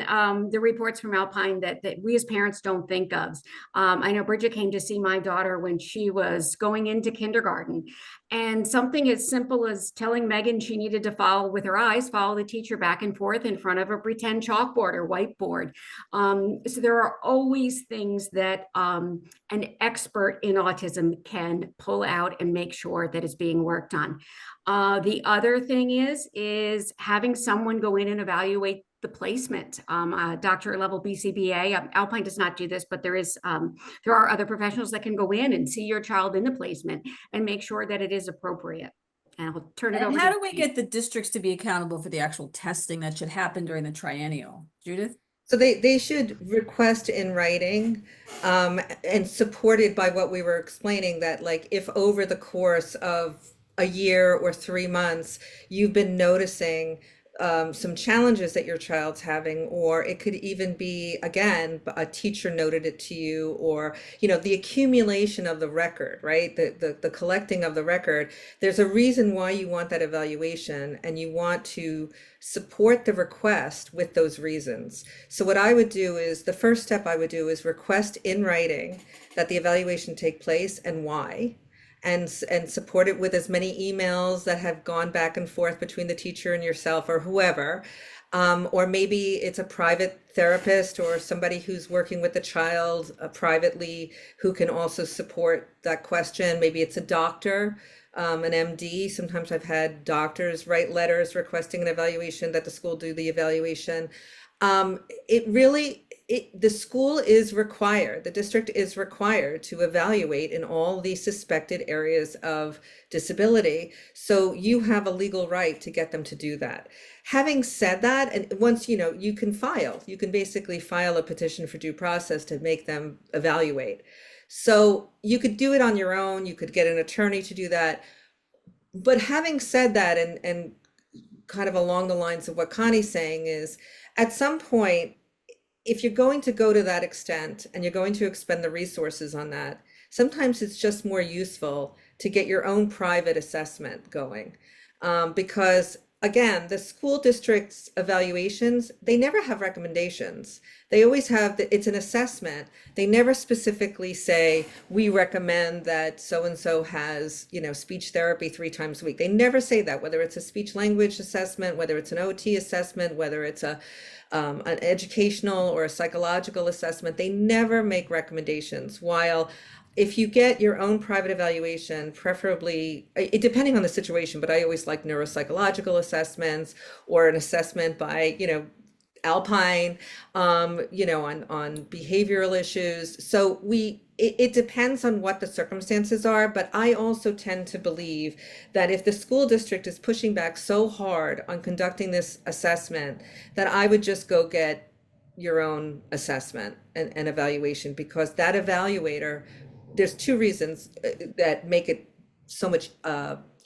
the reports from Alpine that we as parents don't think of. I know Bridget came to see my daughter when she was going into kindergarten, and something as simple as telling Megan she needed to follow with her eyes, follow the teacher back and forth in front of a pretend chalkboard or whiteboard. So there are always things that an expert in autism can pull out and make sure that it's being worked on. The other thing is having someone go in and evaluate the placement. Doctorate level BCBA, Alpine does not do this, but there are other professionals that can go in and see your child in the placement and make sure that it is appropriate. And I'll turn it over. And how do we get the districts to be accountable for the actual testing that should happen during the triennial? Judith? So they should request in writing, and supported by what we were explaining, that like if over the course of a year or 3 months, you've been noticing some challenges that your child's having, or it could even be, again, a teacher noted it to you, or, the accumulation of the record, right? The collecting of the record. There's a reason why you want that evaluation, and you want to support the request with those reasons. So what I would do is, the first step I would do is request in writing that the evaluation take place and why. And support it with as many emails that have gone back and forth between the teacher and yourself or whoever. Or maybe it's a private therapist or somebody who's working with the child privately who can also support that question. Maybe it's a doctor, an MD. Sometimes I've had doctors write letters requesting an evaluation, that the school do the evaluation. The school is required, the district is required to evaluate in all the suspected areas of disability. So you have a legal right to get them to do that. Having said that, and once you can basically file a petition for due process to make them evaluate. So you could do it on your own, you could get an attorney to do that. But having said that, and kind of along the lines of what Connie's saying, is at some point, if you're going to go to that extent and you're going to expend the resources on that, sometimes it's just more useful to get your own private assessment going. Because again, the school district's evaluations, they never have recommendations. They always have, it's an assessment. They never specifically say, we recommend that so-and-so has, speech therapy 3 times a week. They never say that, whether it's a speech language assessment, whether it's an OT assessment, whether it's an educational or a psychological assessment. They never make recommendations. While if you get your own private evaluation, preferably, depending on the situation, but I always like neuropsychological assessments or an assessment by, Alpine, on behavioral issues. So it depends on what the circumstances are, but I also tend to believe that if the school district is pushing back so hard on conducting this assessment, that I would just go get your own assessment and evaluation, because that evaluator, there's 2 reasons that make it so much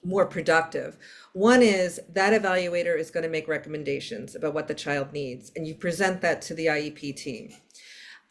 more productive. One is that evaluator is going to make recommendations about what the child needs, and you present that to the IEP team.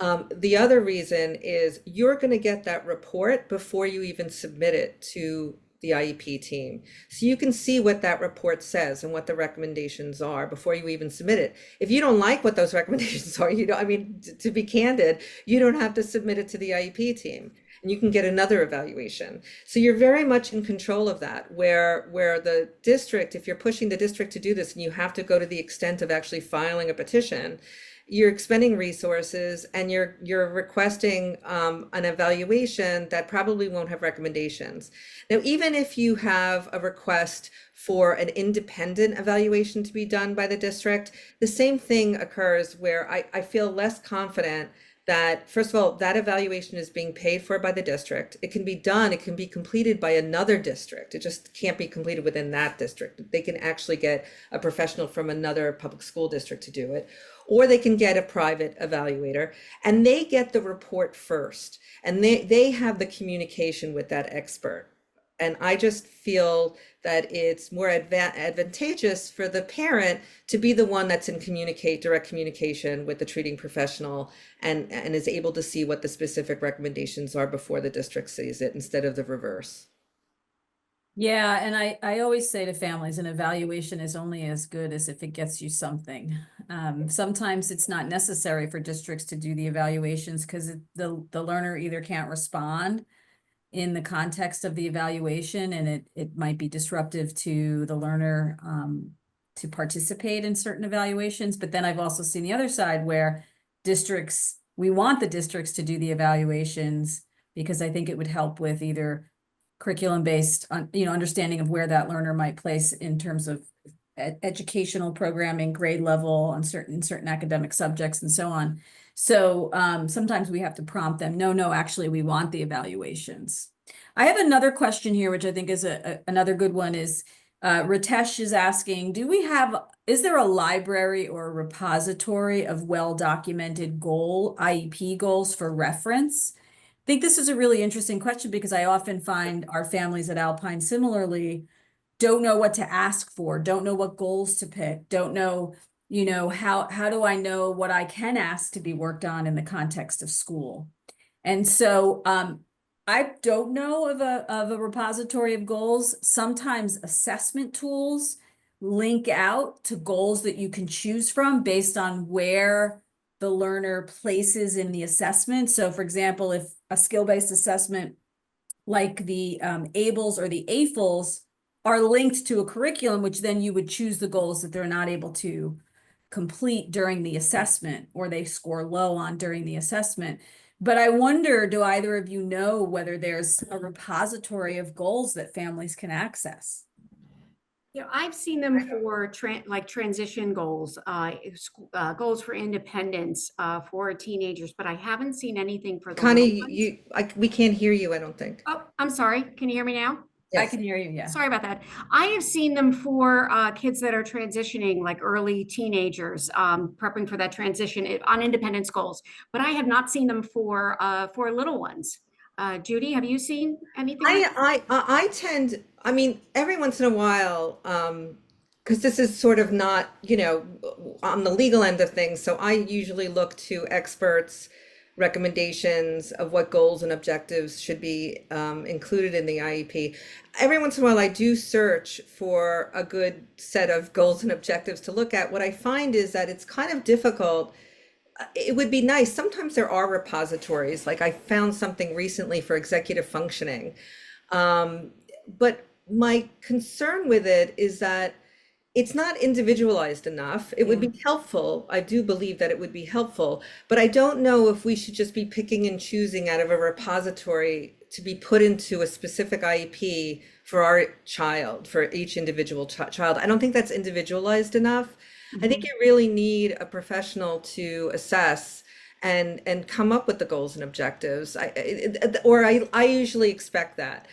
The other reason is you're going to get that report before you even submit it to the IEP team. So you can see what that report says and what the recommendations are before you even submit it. If you don't like what those recommendations are, I mean, to be candid, you don't have to submit it to the IEP team, and you can get another evaluation. So you're very much in control of that, where the district, if you're pushing the district to do this and you have to go to the extent of actually filing a petition, you're expending resources and you're requesting an evaluation that probably won't have recommendations. Now, even if you have a request for an independent evaluation to be done by the district, the same thing occurs where I feel less confident that, first of all, that evaluation is being paid for by the district. It can be done, it can be completed by another district. It just can't be completed within that district. They can actually get a professional from another public school district to do it, or they can get a private evaluator, and they get the report first, and they have the communication with that expert. And I just feel that it's more advantageous for the parent to be the one that's in direct communication with the treating professional and is able to see what the specific recommendations are before the district sees it, instead of the reverse. Yeah, and I always say to families, an evaluation is only as good as if it gets you something. Sometimes it's not necessary for districts to do the evaluations because the learner either can't respond in the context of the evaluation, and it might be disruptive to the learner to participate in certain evaluations. But then I've also seen the other side where we want the districts to do the evaluations because I think it would help with either curriculum-based, understanding of where that learner might place in terms of educational programming, grade level on certain academic subjects and so on. So sometimes we have to prompt them, no, actually we want the evaluations. I have another question here, which I think is another good one, is Ritesh is asking, is there a library or a repository of well-documented IEP goals for reference? I think this is a really interesting question because I often find our families at Alpine similarly don't know what to ask for, don't know what goals to pick, don't know, how do I know what I can ask to be worked on in the context of school? And so I don't know of a repository of goals. Sometimes assessment tools link out to goals that you can choose from based on where the learner places in the assessment. So for example, if a skill-based assessment like the ABLES or the AFLs are linked to a curriculum, which then you would choose the goals that they're not able to complete during the assessment or they score low on during the assessment. But I wonder, do either of you know whether there's a repository of goals that families can access? I've seen them for transition goals, goals for independence for teenagers, but I haven't seen anything for the Connie, we can't hear you, I don't think. Oh, I'm sorry. Can you hear me now? Yes. I can hear you, yeah. Sorry about that. I have seen them for kids that are transitioning, like early teenagers, prepping for that transition on independence goals, but I have not seen them for little ones. Judy, have you seen anything? I mean, every once in a while, because this is sort of not, on the legal end of things. So I usually look to experts' recommendations of what goals and objectives should be included in the IEP. Every once in a while, I do search for a good set of goals and objectives to look at. What I find is that it's kind of difficult. It would be nice. Sometimes there are repositories, like I found something recently for executive functioning. But my concern with it is that it's not individualized enough. It would be helpful. I do believe that it would be helpful, but I don't know if we should just be picking and choosing out of a repository to be put into a specific IEP for our child, for each individual child. I don't think that's individualized enough. I think you really need a professional to assess and come up with the goals and objectives. I usually expect that.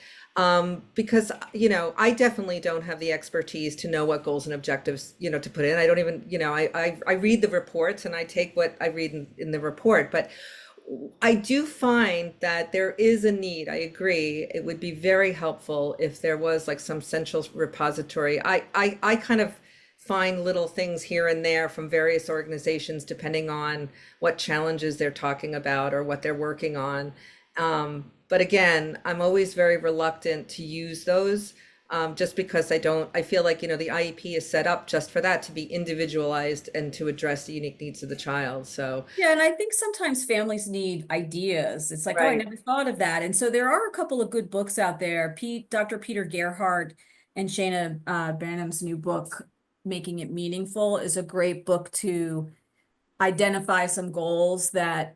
Because, I definitely don't have the expertise to know what goals and objectives, to put in. I don't even, I read the reports and I take what I read in the report, but I do find that there is a need. I agree. It would be very helpful if there was like some central repository. I kind of find little things here and there from various organizations, depending on what challenges they're talking about or what they're working on. But again, I'm always very reluctant to use those, just because I feel like, the IEP is set up just for that, to be individualized and to address the unique needs of the child. So, Yeah, and I think sometimes families need ideas. It's like, oh, I right, never thought of that. And so there are a couple of good books out there. Dr. Peter Gerhardt and Shana Branham's new book, Making It Meaningful, is a great book to identify some goals that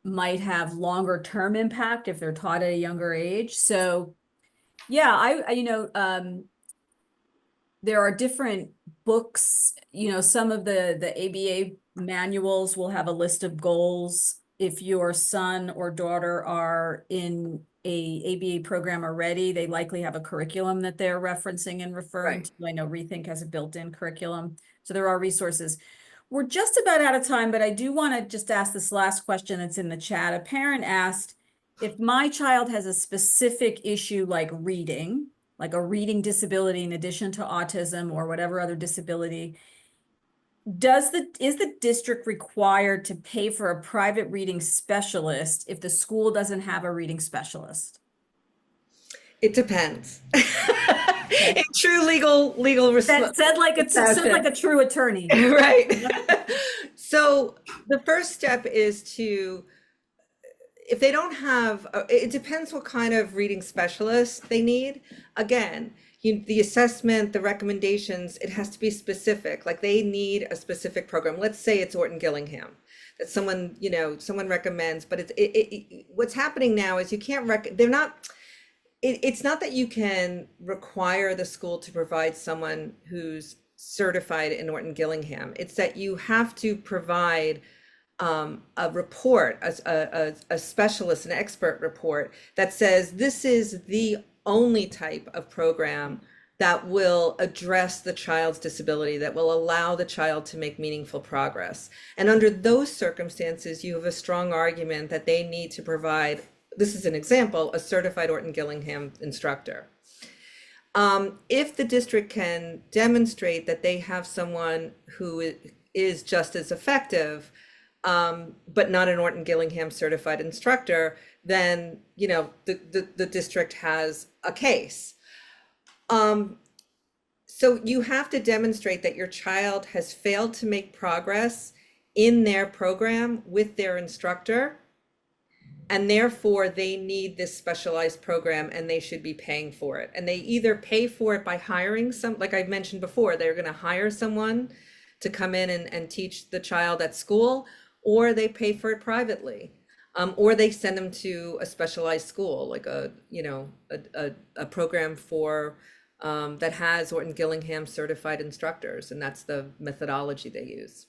might have longer term impact if they're taught at a younger age. So yeah, there are different books, some of the ABA manuals will have a list of goals. If your son or daughter are in a ABA program already, they likely have a curriculum that they're referencing and referring right. to. I know Rethink has a built-in curriculum, so there are resources. We're just about out of time, but I do want to just ask this last question that's in the chat. A parent asked, if my child has a specific issue like reading, like a reading disability in addition to autism or whatever other disability, is the district required to pay for a private reading specialist if the school doesn't have a reading specialist? It depends. Okay. In true legal That said like a true attorney. Right. So the first step is to, if they don't have, it depends what kind of reading specialist they need. Again, the assessment, the recommendations, it has to be specific. Like they need a specific program. Let's say it's Orton Gillingham that someone recommends, but what's happening now is you can't it's not that you can require the school to provide someone who's certified in Orton Gillingham. It's that you have to provide a report, a specialist, an expert report that says this is the only type of program that will address the child's disability, that will allow the child to make meaningful progress. And under those circumstances, you have a strong argument that they need to provide, this is an example, a certified Orton Gillingham instructor. If the district can demonstrate that they have someone who is just as effective, but not an Orton Gillingham certified instructor, then the district has a case. So you have to demonstrate that your child has failed to make progress in their program with their instructor, and therefore they need this specialized program and they should be paying for it. And they either pay for it by hiring like I mentioned before, they're going to hire someone to come in and teach the child at school, or they pay for it privately, or they send them to a specialized school, like a program for that has Orton Gillingham certified instructors, and that's the methodology they use.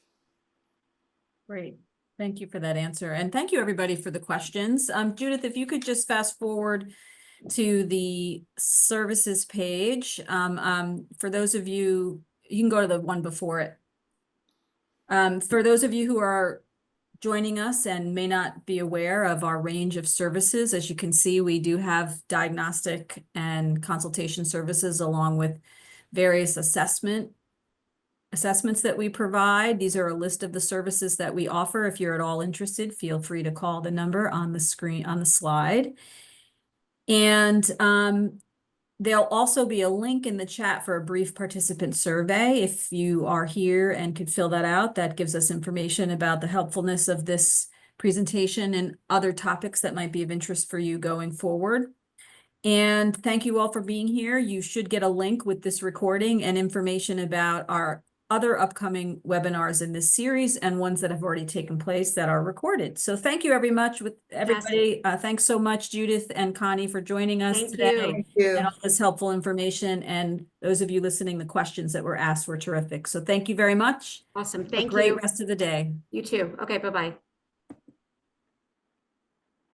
Great. Thank you for that answer. And thank you everybody for the questions. Judith, if you could just fast forward to the services page. For those of you, you can go to the one before it. For those of you who are joining us and may not be aware of our range of services, as you can see, we do have diagnostic and consultation services along with various assessments that we provide. These are a list of the services that we offer. If you're at all interested, feel free to call the number on the screen, on the slide. And there'll also be a link in the chat for a brief participant survey. If you are here and could fill that out, that gives us information about the helpfulness of this presentation and other topics that might be of interest for you going forward. And thank you all for being here. You should get a link with this recording and information about our other upcoming webinars in this series and ones that have already taken place that are recorded. So thank you very much with everybody. Thanks so much, Judith and Connie, for joining us today. Thank you. And all this helpful information. And those of you listening, the questions that were asked were terrific. So thank you very much. Awesome. Have a great rest of the day. You too. Okay, bye-bye.